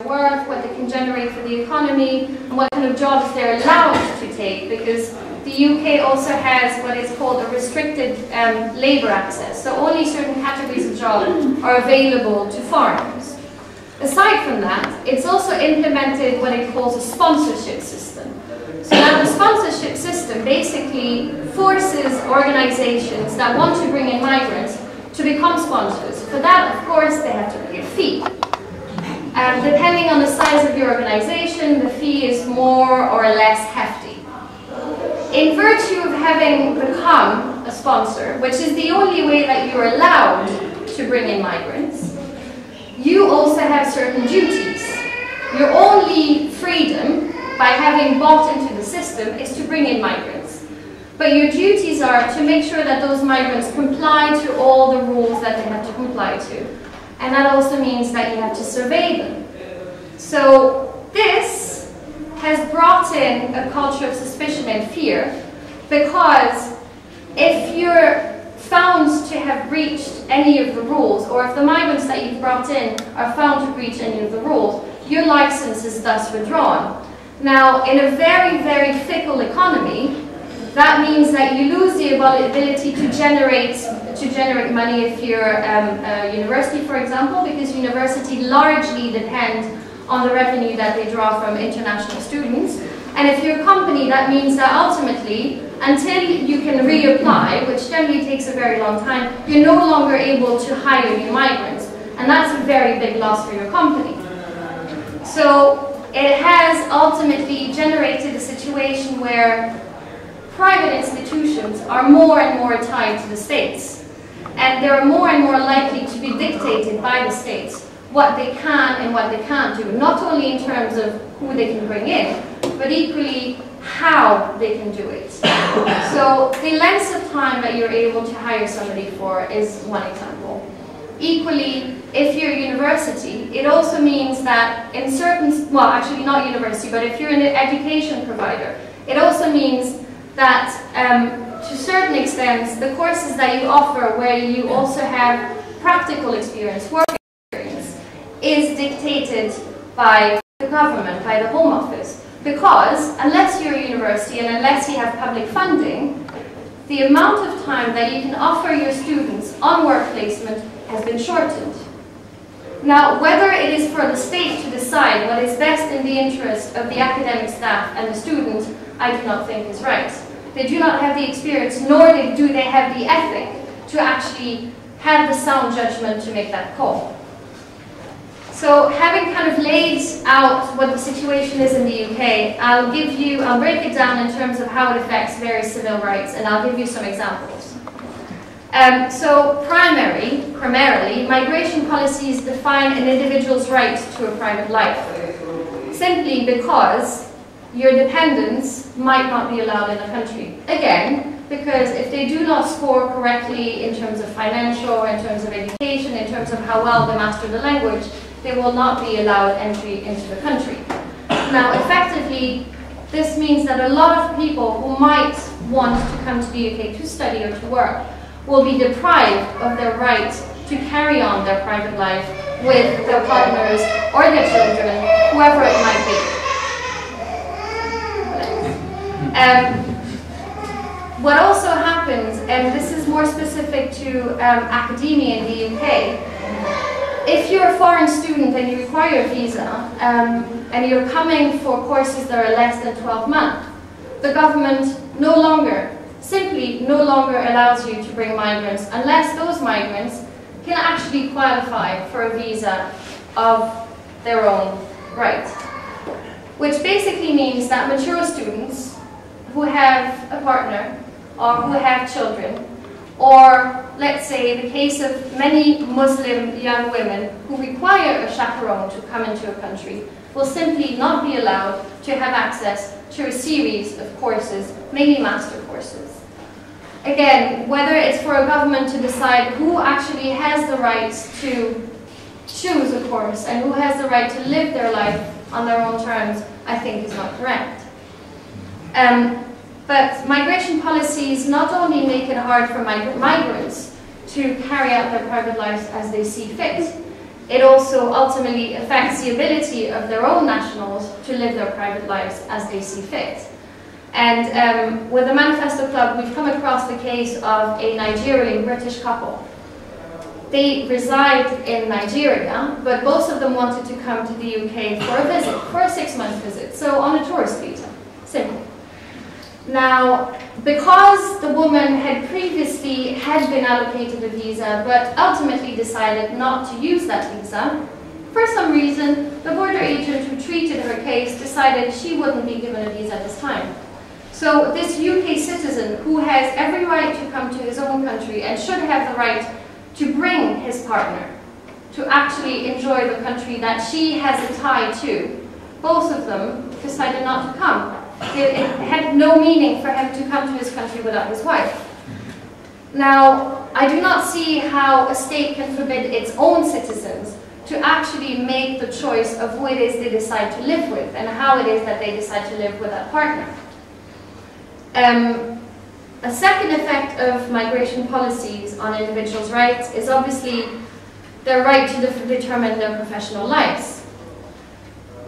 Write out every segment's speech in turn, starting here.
worth, what they can generate for the economy, and what kind of jobs they're allowed to take, because the UK also has what is called a restricted labour access, so only certain categories of jobs are available to foreigners. Aside from that, it's also implemented what it calls a sponsorship system. So now the sponsorship system basically forces organizations that want to bring in migrants to become sponsors. For that, of course, they have to pay a fee. Depending on the size of your organization, the fee is more or less hefty. In virtue of having become a sponsor, which is the only way that you're allowed to bring in migrants, you also have certain duties. Your only freedom by having bought into the system is to bring in migrants. But your duties are to make sure that those migrants comply to all the rules that they have to comply to. And that also means that you have to survey them. So this has brought in a culture of suspicion and fear, because if you're found to have breached any of the rules, or if the migrants that you've brought in are found to breach any of the rules, your license is thus withdrawn. Now, in a very, very fickle economy, that means that you lose the ability to generate money if you're a university, for example, because universities largely depend on the revenue that they draw from international students. And if you're a company, that means that ultimately, until you can reapply, which generally takes a very long time, you're no longer able to hire new migrants. And that's a very big loss for your company. So it has ultimately generated a situation where private institutions are more and more tied to the states. And they're more and more likely to be dictated by the states what they can and what they can't do, not only in terms of who they can bring in, but equally how they can do it. So the length of time that you're able to hire somebody for is one example. Equally, if you're a university, it also means that in certain, well, actually not university, but if you're an education provider, it also means that to certain extents, the courses that you offer where you also have practical experience, work experience, is dictated by the government, by the Home Office. Because unless you're a university and unless you have public funding, the amount of time that you can offer your students on work placement has been shortened. Now, whether it is for the state to decide what is best in the interest of the academic staff and the students, I do not think is right. They do not have the experience, nor do they have the ethic to actually have the sound judgment to make that call. So, having kind of laid out what the situation is in the UK, I'll break it down in terms of how it affects various civil rights, and I'll give you some examples. So, primarily, migration policies define an individual's right to a private life, simply because your dependents might not be allowed in the country. Again, because if they do not score correctly in terms of financial, in terms of education, in terms of how well they master the language, they will not be allowed entry into the country. Now, effectively, this means that a lot of people who might want to come to the UK to study or to work will be deprived of their right to carry on their private life with their partners or their children, whoever it might be. What also happens, and this is more specific to academia in the UK, if you're a foreign student and you require a visa, and you're coming for courses that are less than 12 months, the government simply no longer allows you to bring migrants unless those migrants can actually qualify for a visa of their own right. Which basically means that mature students who have a partner or who have children, or let's say the case of many Muslim young women who require a chaperone to come into a country, will simply not be allowed to have access to a series of courses, mainly master courses. Again, whether it's for a government to decide who actually has the right to choose a course and who has the right to live their life on their own terms, I think is not correct. But migration policies not only make it hard for migrants to carry out their private lives as they see fit, it also ultimately affects the ability of their own nationals to live their private lives as they see fit. And with the Manifesto Club, we've come across the case of a Nigerian British couple. They reside in Nigeria, but both of them wanted to come to the UK for a visit, for a 6-month visit, so on a tourist visa. Simple. Now, because the woman had previously been allocated a visa, but ultimately decided not to use that visa, for some reason, the border agent who treated her case decided she wouldn't be given a visa this time. So this UK citizen, who has every right to come to his own country and should have the right to bring his partner to actually enjoy the country that she has a tie to, both of them decided not to come. It had no meaning for him to come to his country without his wife. Now, I do not see how a state can forbid its own citizens to actually make the choice of who it is they decide to live with and how it is that they decide to live with that partner. A second effect of migration policies on individuals' rights is obviously their right to determine their professional lives.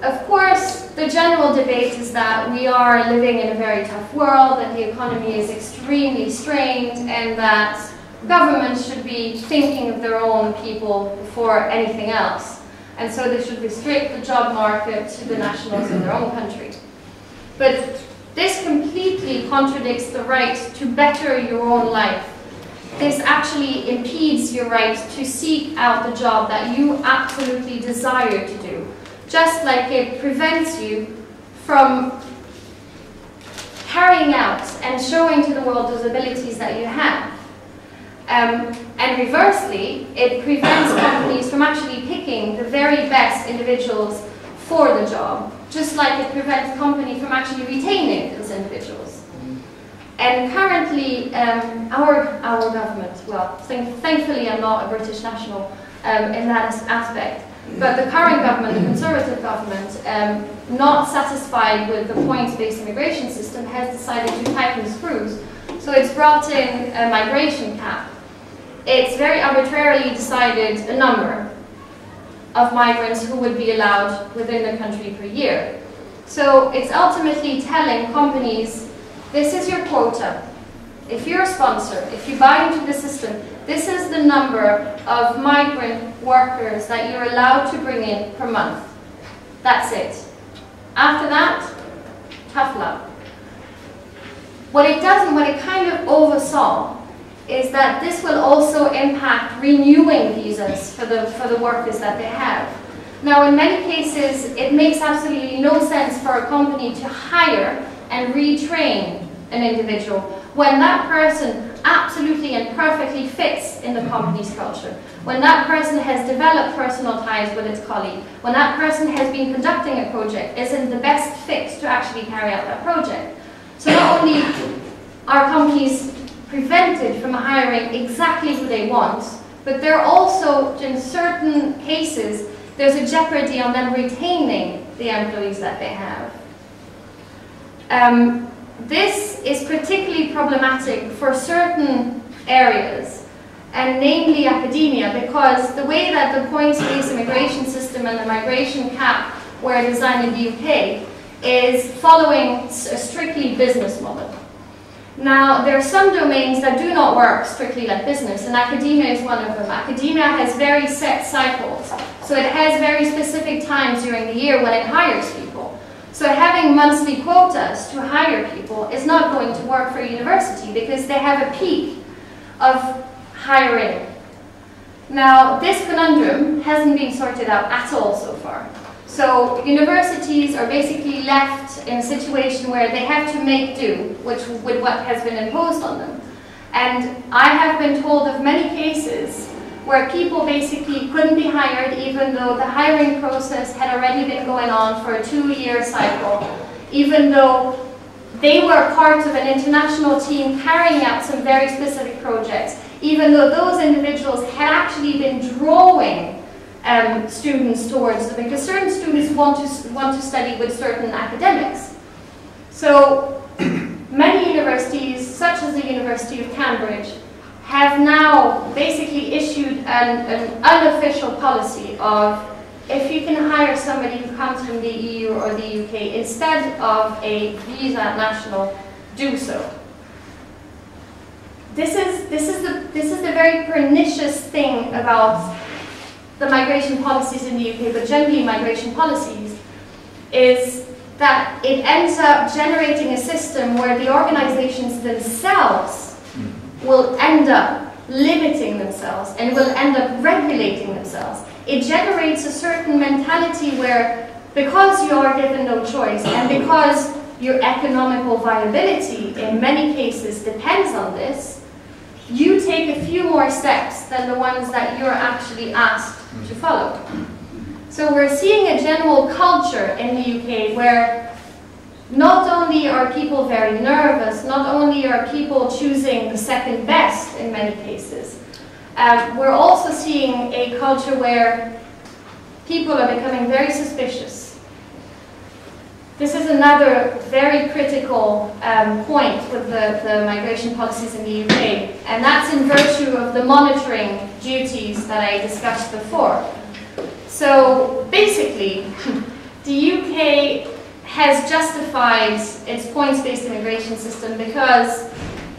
Of course, the general debate is that we are living in a very tough world, that the economy is extremely strained, and that governments should be thinking of their own people before anything else. And so they should restrict the job market to the nationals in their own country. But this completely contradicts the right to better your own life. This actually impedes your right to seek out the job that you absolutely desire to do, just like it prevents you from carrying out and showing to the world those abilities that you have. And reversely, it prevents companies from actually picking the very best individuals for the job, just like it prevents companies from actually retaining those individuals. And currently, our government, well, thankfully I'm not a British national in that aspect, but the current government, the Conservative government, not satisfied with the points-based immigration system, has decided to tighten the screws. So it's brought in a migration cap. It's very arbitrarily decided a number of migrants who would be allowed within the country per year. So it's ultimately telling companies, this is your quota. If you're a sponsor, if you buy into the system, this is the number of migrant workers that you're allowed to bring in per month. That's it. After that, tough luck. What it does and what it kind of oversaw is that this will also impact renewing visas for the workers that they have. Now, in many cases, it makes absolutely no sense for a company to hire and retrain an individual when that person absolutely and perfectly fits in the company's culture, when that person has developed personal ties with its colleague, when that person has been conducting a project, isn't the best fit to actually carry out that project. So not only are companies prevented from hiring exactly who they want, but they're also, in certain cases, there's a jeopardy on them retaining the employees that they have. This is particularly problematic for certain areas, and namely academia, because the way that the points-based immigration system and the migration cap were designed in the UK is following a strictly business model. Now, there are some domains that do not work strictly like business, and academia is one of them. Academia has very set cycles, so it has very specific times during the year when it hires people. So having monthly quotas to hire people is not going to work for a university because they have a peak of hiring. Now, this conundrum hasn't been sorted out at all so far. So universities are basically left in a situation where they have to make do with what has been imposed on them. And I have been told of many cases where people basically couldn't be hired even though the hiring process had already been going on for a 2-year cycle, even though they were part of an international team carrying out some very specific projects, even though those individuals had actually been drawing students towards them, because certain students want to study with certain academics. So many universities, such as the University of Cambridge, have now basically issued an unofficial policy of, if you can hire somebody who comes from the EU or the UK instead of a visa national, do so. This is the very pernicious thing about the migration policies in the UK, but generally migration policies, is that it ends up generating a system where the organizations themselves will end up limiting themselves and will end up regulating themselves. It generates a certain mentality where, because you are given no choice and because your economical viability in many cases depends on this, you take a few more steps than the ones that you're actually asked to follow. So we're seeing a general culture in the UK where not only are people very nervous, not only are people choosing the second best in many cases, we're also seeing a culture where people are becoming very suspicious. This is another very critical point with the migration policies in the UK, and that's in virtue of the monitoring duties that I discussed before. So basically, the UK has justified its points-based immigration system because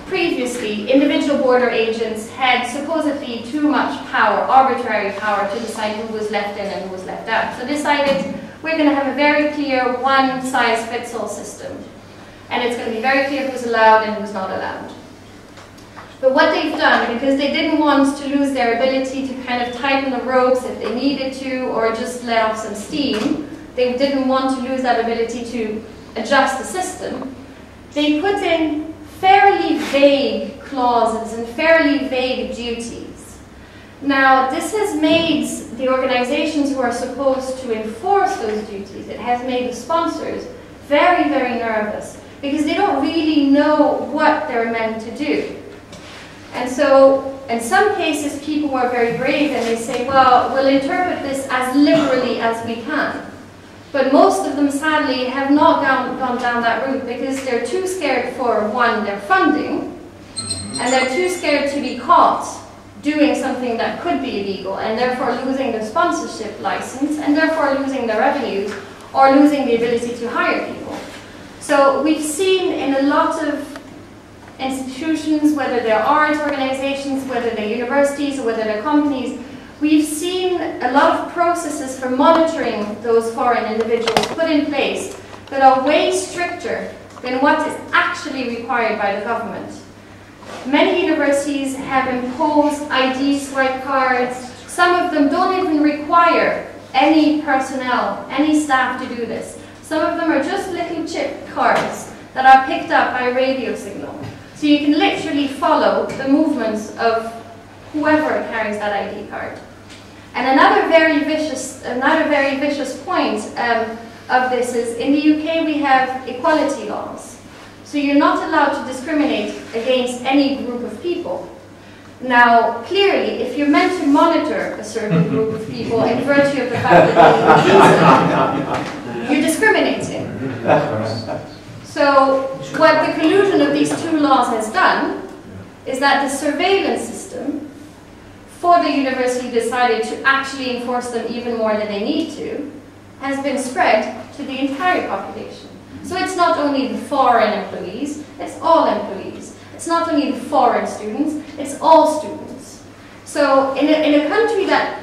previously individual border agents had supposedly too much power, arbitrary power, to decide who was let in and who was left out. So decided, we're going to have a very clear one-size-fits-all system. And it's going to be very clear who's allowed and who's not allowed. But what they've done, because they didn't want to lose their ability to kind of tighten the ropes if they needed to, or just let off some steam, they didn't want to lose that ability to adjust the system, they put in fairly vague clauses and fairly vague duties. Now, this has made the organizations who are supposed to enforce those duties, it has made the sponsors very, very nervous, because they don't really know what they're meant to do. And so, in some cases, people were very brave and they say, well, we'll interpret this as liberally as we can. But most of them, sadly, have not gone down that route because they're too scared for, one, their funding, and they're too scared to be caught doing something that could be illegal, and therefore losing their sponsorship license, and therefore losing their revenues, or losing the ability to hire people. So we've seen in a lot of institutions, whether they're art organizations, whether they're universities, or whether they're companies, we've seen a lot of processes for monitoring those foreign individuals put in place that are way stricter than what is actually required by the government. Many universities have imposed ID swipe cards. Some of them don't even require any personnel, any staff to do this. Some of them are just little chip cards that are picked up by a radio signal. So you can literally follow the movements of whoever carries that ID card. And another very vicious point of this is, in the UK we have equality laws. So you're not allowed to discriminate against any group of people. Now, clearly, if you're meant to monitor a certain group of people in virtue of the fact that they need a visa, you're discriminating. So what the collusion of these two laws has done is that the surveillance system for the university decided to actually enforce them even more than they need to, has been spread to the entire population. So it's not only the foreign employees, it's all employees. It's not only the foreign students, it's all students. So in a country that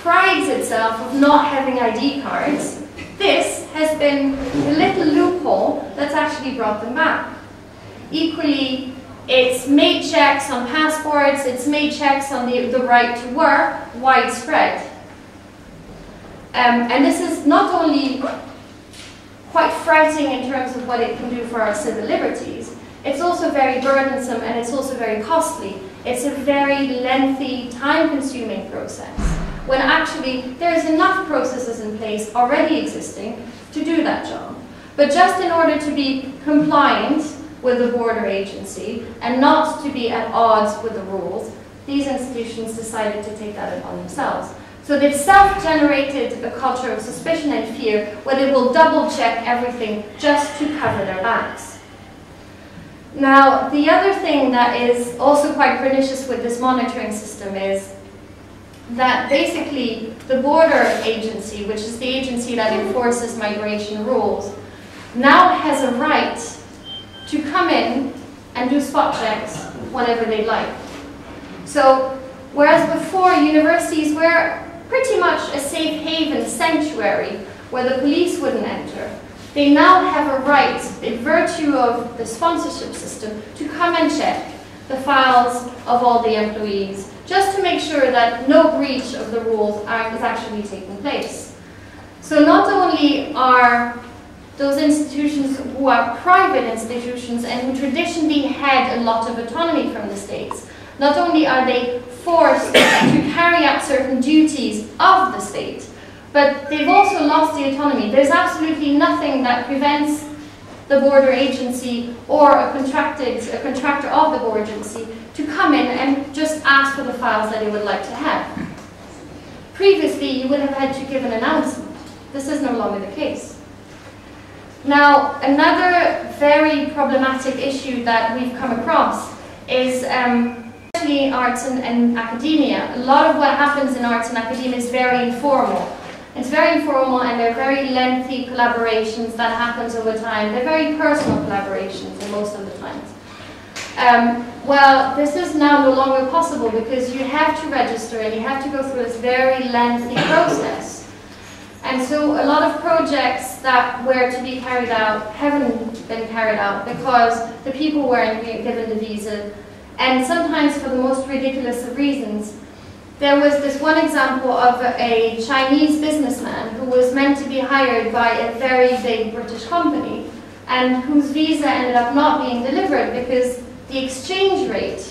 prides itself of not having ID cards, this has been a little loophole that's actually brought them back. Equally, it's made checks on passports, it's made checks on the right to work widespread. And this is not only quite frightening in terms of what it can do for our civil liberties, it's also very burdensome and it's also very costly. It's a very lengthy, time-consuming process, when actually there's enough processes in place already existing to do that job. But just in order to be compliant with the border agency and not to be at odds with the rules, these institutions decided to take that upon themselves. So they've self-generated a culture of suspicion and fear where they will double-check everything just to cover their backs. Now, the other thing that is also quite pernicious with this monitoring system is that basically the border agency, which is the agency that enforces migration rules, now has a right to come in and do spot checks whenever they like. So, whereas before universities were pretty much a safe haven sanctuary where the police wouldn't enter, they now have a right, in virtue of the sponsorship system, to come and check the files of all the employees, just to make sure that no breach of the rules is actually taking place. So not only are those institutions who are private institutions and who traditionally had a lot of autonomy from the states, not only are they forced to carry out certain duties of the state, but they've also lost the autonomy. There's absolutely nothing that prevents the border agency or a contractor of the border agency to come in and just ask for the files that they would like to have. Previously, you would have had to give an announcement. This is no longer the case. Now, another very problematic issue that we've come across is especially arts and academia. A lot of what happens in arts and academia is very informal. It's very informal and they're very lengthy collaborations that happens over time. They're very personal collaborations in most of the times. Well, this is now no longer possible because you have to register and you have to go through this very lengthy process. And so a lot of projects that were to be carried out haven't been carried out because the people weren't given the visa. And sometimes for the most ridiculous of reasons. There was this one example of a Chinese businessman who was meant to be hired by a very big British company and whose visa ended up not being delivered because the exchange rate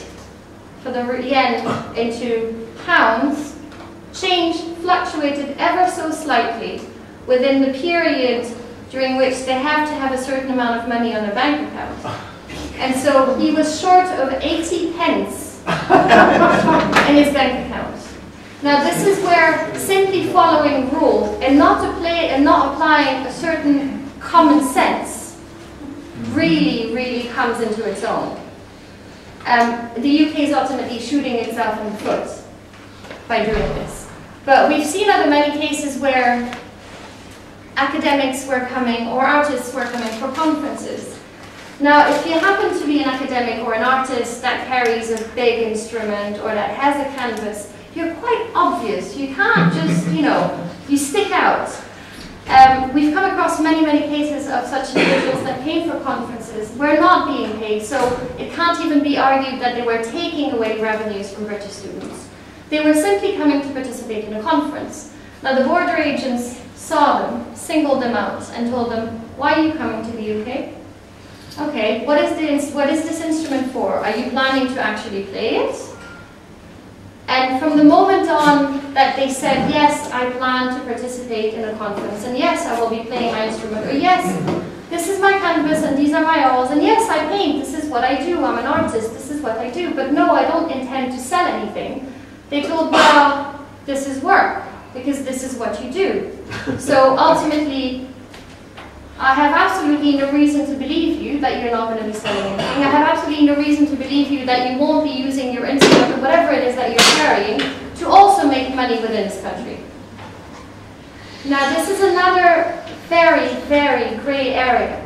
for the yen into pounds fluctuated ever so slightly within the period during which they have to have a certain amount of money on their bank account. And so he was short of 80 pence in his bank account. Now this is where simply following rules and not applying a certain common sense really comes into its own. The UK is ultimately shooting itself in the foot by doing this. But we've seen other many cases where academics were coming or artists were coming for conferences. Now, if you happen to be an academic or an artist that carries a big instrument or that has a canvas, you're quite obvious. You can't just, you stick out. We've come across many cases of such individuals that came for conferences, were not being paid, so it can't even be argued that they were taking away revenues from British students. They were simply coming to participate in a conference. Now, the border agents saw them, singled them out, and told them, why are you coming to the UK? Okay, what is this instrument for? Are you planning to actually play it? And from the moment on that they said, yes, I plan to participate in a conference, and yes, I will be playing my instrument, or yes, this is my canvas and these are my oils, and yes, I paint, this is what I do, I'm an artist, this is what I do, but no, I don't intend to sell anything. They told, well, this is work, because this is what you do. So ultimately, I have absolutely no reason to believe you that you're not going to be selling anything. I have absolutely no reason to believe you that you won't be using your instrument or whatever it is that you're carrying to also make money within this country. Now, this is another very grey area.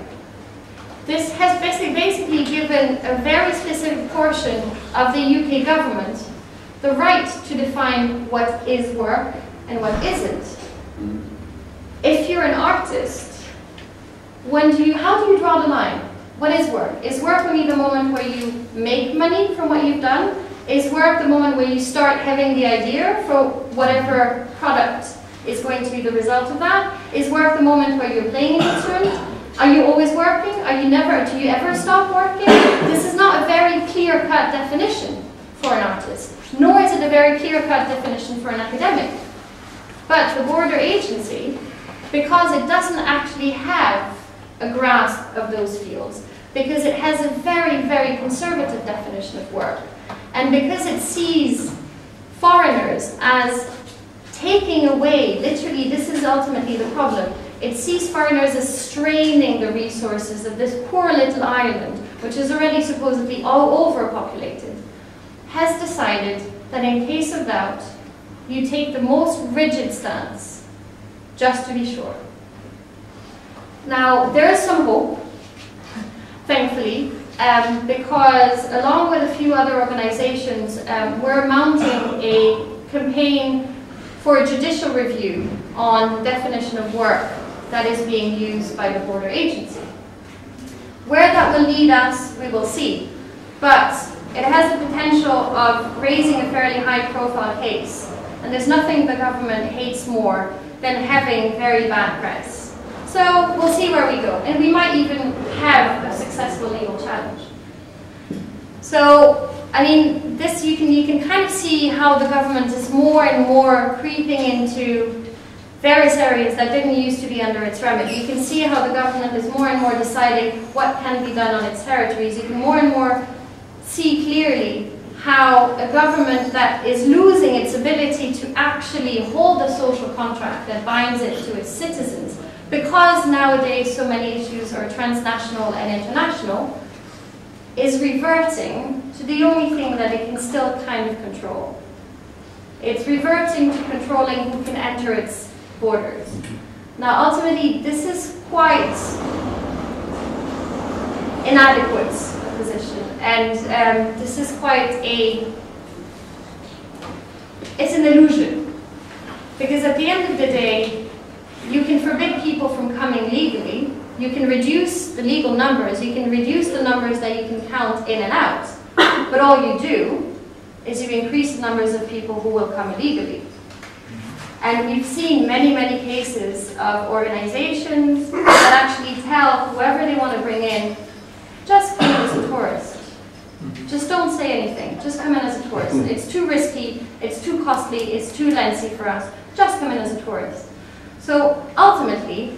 This has basically given a very specific portion of the UK government the right to define what is work and what isn't. If you're an artist, how do you draw the line? What is work? Is work only the moment where you make money from what you've done? Is work the moment where you start having the idea for whatever product is going to be the result of that? Is work the moment where you're playing an instrument? Are you always working? Do you ever stop working? This is not a very clear-cut definition for an artist, nor is it a very clear-cut definition for an academic. But the border agency, because it doesn't actually have a grasp of those fields, because it has a very conservative definition of work, and because it sees foreigners as taking away, literally this is ultimately the problem, it sees foreigners as straining the resources of this poor little island which is already supposedly all overpopulated, has decided that in case of doubt, you take the most rigid stance, just to be sure. Now, there is some hope, thankfully, because along with a few other organizations, we're mounting a campaign for a judicial review on the definition of work that is being used by the border agency. Where that will lead us, we will see. But it has the potential of raising a fairly high-profile case. And there's nothing the government hates more than having very bad press. So we'll see where we go. And we might even have a successful legal challenge. So, I mean, this you can kind of see how the government is more and more creeping into various areas that didn't used to be under its remit. You can see how the government is more and more deciding what can be done on its territories. You can more and more see clearly how a government that is losing its ability to actually hold a social contract that binds it to its citizens, because nowadays so many issues are transnational and international, is reverting to the only thing that it can still kind of control. It's reverting to controlling who can enter its borders. Now ultimately this is quite inadequate position, and this is quite it's an illusion, because at the end of the day you can forbid people from coming legally, you can reduce the legal numbers, you can reduce the numbers that you can count in and out, but all you do is you increase the numbers of people who will come illegally. And we've seen many, many cases of organizations that actually tell whoever they want to bring in, just come in as a tourist. Just don't say anything, just come in as a tourist. It's too risky, it's too costly, it's too lengthy for us, just come in as a tourist. So ultimately,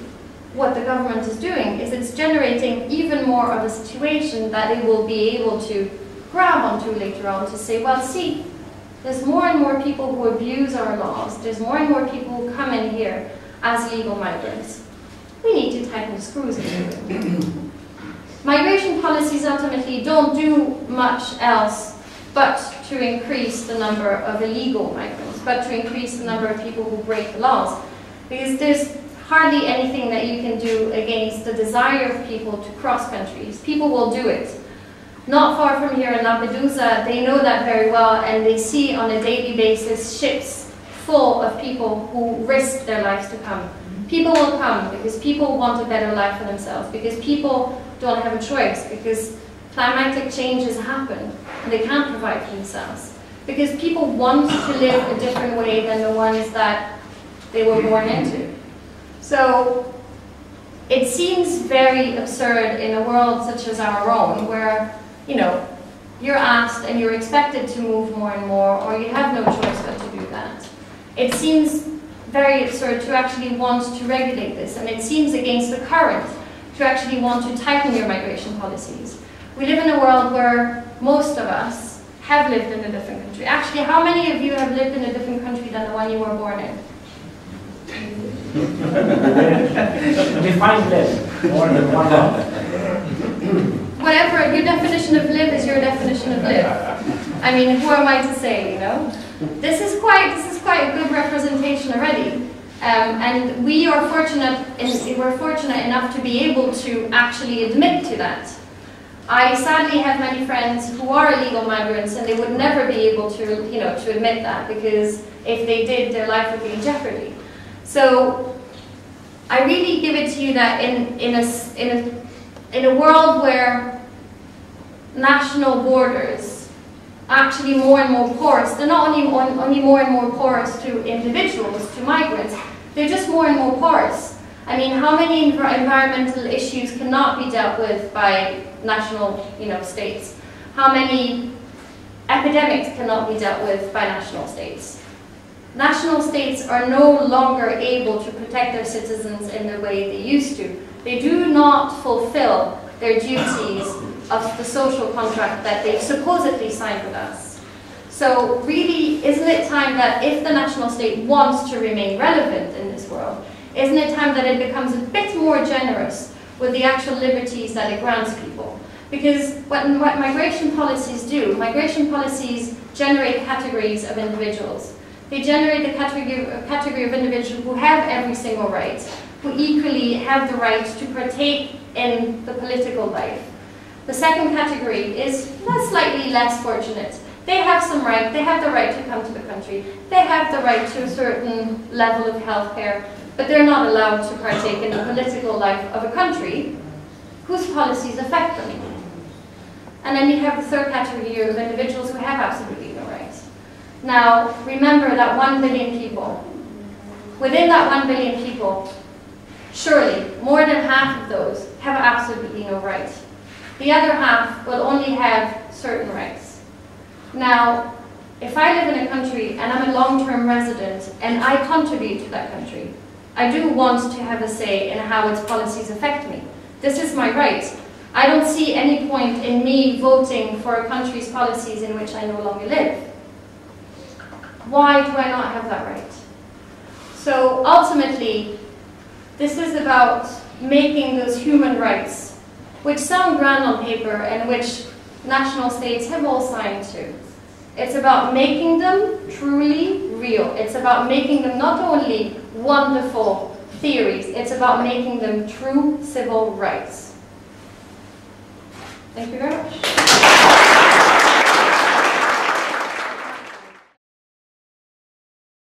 what the government is doing is it's generating even more of a situation that it will be able to grab onto later on to say, well, see, there's more and more people who abuse our laws, there's more and more people who come in here as legal migrants. We need to tighten the screws into it. Migration policies ultimately don't do much else but to increase the number of illegal migrants, but to increase the number of people who break the laws. Because there's hardly anything that you can do against the desire of people to cross countries. People will do it. Not far from here in Lampedusa, they know that very well, and they see on a daily basis ships full of people who risk their lives to come. People will come because people want a better life for themselves, because people don't have a choice, because climatic changes happen and they can't provide for themselves, because people want to live a different way than the ones that they were born into. So it seems very absurd in a world such as our own, where you're asked and you're expected to move more and more, or you have no choice but to do that. It seems very absurd to actually want to regulate this, and it seems against the current to actually want to tighten your migration policies. We live in a world where most of us have lived in a different country. Actually, how many of you have lived in a different country than the one you were born in? Define live, more than one month. Whatever, your definition of live is your definition of live. I mean, who am I to say, This is quite a good representation already. And we're fortunate enough to be able to actually admit to that. I sadly have many friends who are illegal migrants, and they would never be able to, to admit that, because if they did, their life would be in jeopardy. So I really give it to you that in a world where national borders are actually more and more porous, they're not only more and more porous to individuals, to migrants, they're just more and more porous. I mean, how many environmental issues cannot be dealt with by national, states? How many epidemics cannot be dealt with by national states? National states are no longer able to protect their citizens in the way they used to. They do not fulfill their duties of the social contract that they've supposedly signed with us. So really, isn't it time that if the national state wants to remain relevant in this world, isn't it time that it becomes a bit more generous with the actual liberties that it grants people? Because what migration policies do, migration policies generate categories of individuals. They generate the category of individuals who have every single right, who equally have the right to partake in the political life. The second category is slightly less fortunate. They have some right, they have the right to come to the country, they have the right to a certain level of healthcare, but they're not allowed to partake in the political life of a country whose policies affect them. And then you have the third category of individuals who have absolutely no rights. Now, remember that 1 billion people. Within that 1 billion people, surely more than half of those have absolutely no rights. The other half will only have certain rights. Now, if I live in a country and I'm a long-term resident and I contribute to that country, I do want to have a say in how its policies affect me. This is my right. I don't see any point in me voting for a country's policies in which I no longer live. Why do I not have that right? So ultimately, this is about making those human rights, which sound grand on paper and which national states have all signed to. It's about making them truly real. It's about making them not only wonderful theories, it's about making them true civil rights. Thank you very much.